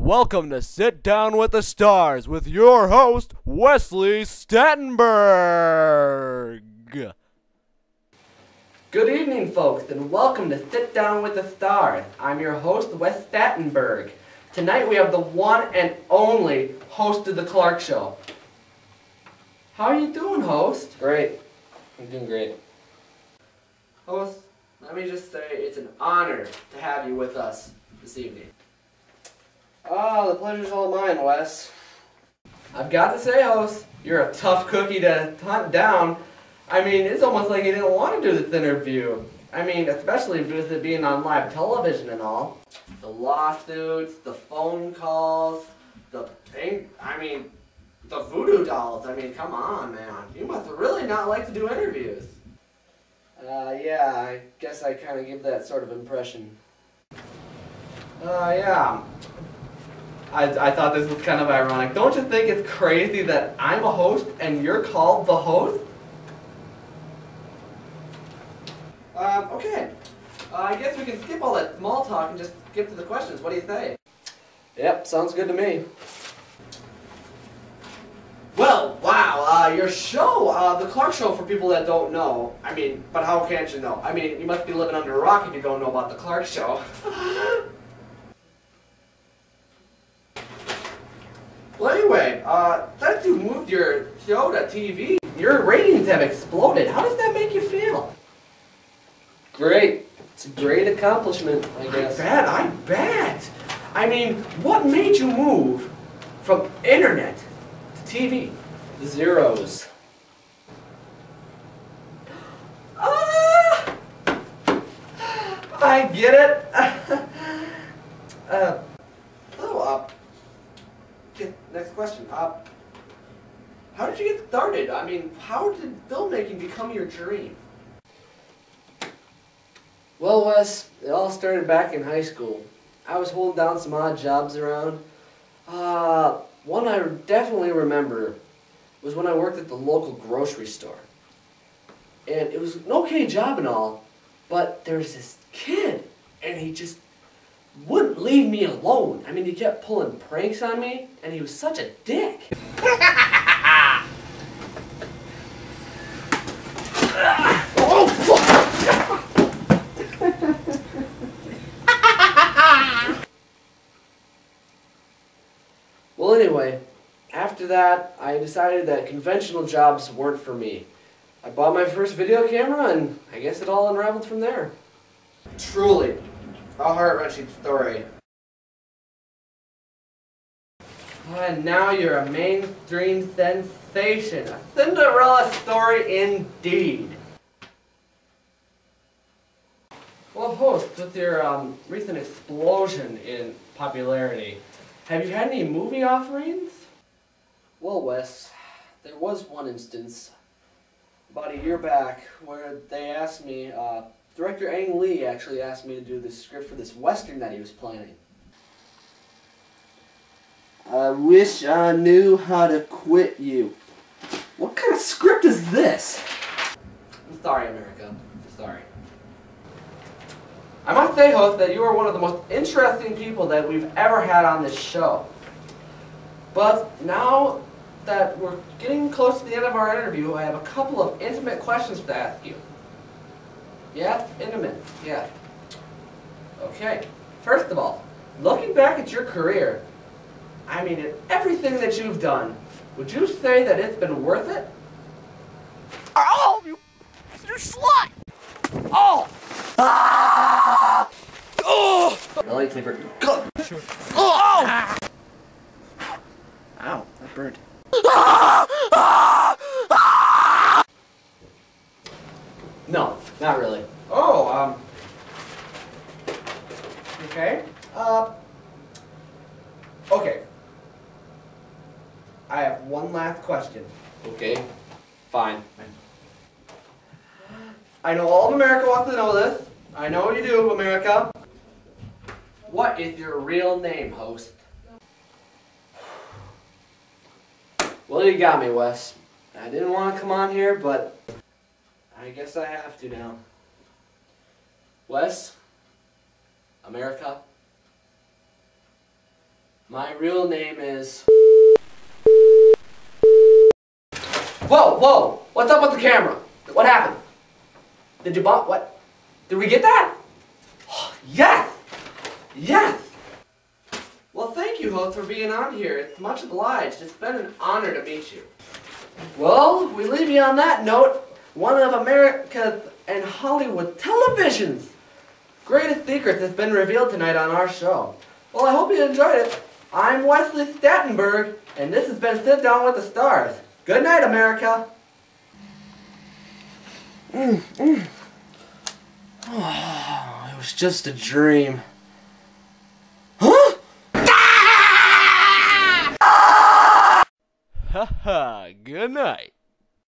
Welcome to Sit Down with the Stars with your host, Wesley Stattenberg. Good evening, folks, and welcome to Sit Down with the Stars. I'm your host, Wes Stattenberg. Tonight we have the one and only host of the Clark Show. How are you doing, host? Great. I'm doing great. Host, let me just say it's an honor to have you with us this evening. Oh, the pleasure's all mine, Wes. I've got to say, host, you're a tough cookie to hunt down. I mean, it's almost like you didn't want to do this interview. I mean, especially with it being on live television and all. The lawsuits, the phone calls, the voodoo dolls. I mean, come on, man. You must really not like to do interviews. Yeah, I guess I kind of give that sort of impression. Yeah. I thought this was kind of ironic. Don't you think it's crazy that I'm a host and you're called the host? Okay. I guess we can skip all that small talk and just get to the questions. What do you say? Yep, sounds good to me. Well, wow, your show, the Clark Show, for people that don't know, I mean, but how can't you know? I mean, you must be living under a rock if you don't know about the Clark Show. Well, anyway, since you moved your show to TV, your ratings have exploded. How does that make you feel? Great. It's a great accomplishment, I guess. I bet. I mean, what made you move from internet to TV? The zeros. I get it. Next question. How did you get started? I mean, how did filmmaking become your dream? Well, Wes, it all started back in high school. I was holding down some odd jobs around. One I definitely remember was when I worked at the local grocery store. And it was an okay job and all, but there was this kid, and he just wouldn't leave me alone. I mean, he kept pulling pranks on me, and he was such a dick. Oh, fuck! Well, anyway, after that, I decided that conventional jobs weren't for me. I bought my first video camera, and I guess it all unraveled from there. Truly, a heart-wrenching story. And now you're a mainstream sensation. A Cinderella story indeed. Well, host, with your recent explosion in popularity, have you had any movie offerings? Well, Wes, there was one instance about a year back where they asked me, director Ang Lee actually asked me to do the script for this Western that he was planning. I wish I knew how to quit you. What kind of script is this? I'm sorry, America. I'm sorry. I must say, host, that you are one of the most interesting people that we've ever had on this show. But now that we're getting close to the end of our interview, I have a couple of intimate questions to ask you. Yeah? Intimate. Yeah. Okay. First of all, looking back at your career, I mean, in everything that you've done, would you say that it's been worth it? Oh, you slut! Oh! Ah! Oh! The lightsaber. Go! Oh! Ow, that burned. No, not really. Oh, okay. Okay. I have one last question. Okay, fine. I know all of America wants to know this. I know you do, America. What is your real name, host? Well, you got me, Wes. I didn't want to come on here, but I guess I have to now. Wes, America, My real name is... Whoa, whoa! What's up with the camera? What happened? Did you bump? What? Did we get that? Yes! Yes! Well, thank you, host, for being on here. It's much obliged. It's been an honor to meet you. Well, we leave you on that note. One of America's and Hollywood television's greatest secrets has been revealed tonight on our show. Well, I hope you enjoyed it. I'm Wesley Stattenberg, and this has been Sit Down with the Stars. Good night, America. It was just a dream. Huh? Haha, good night.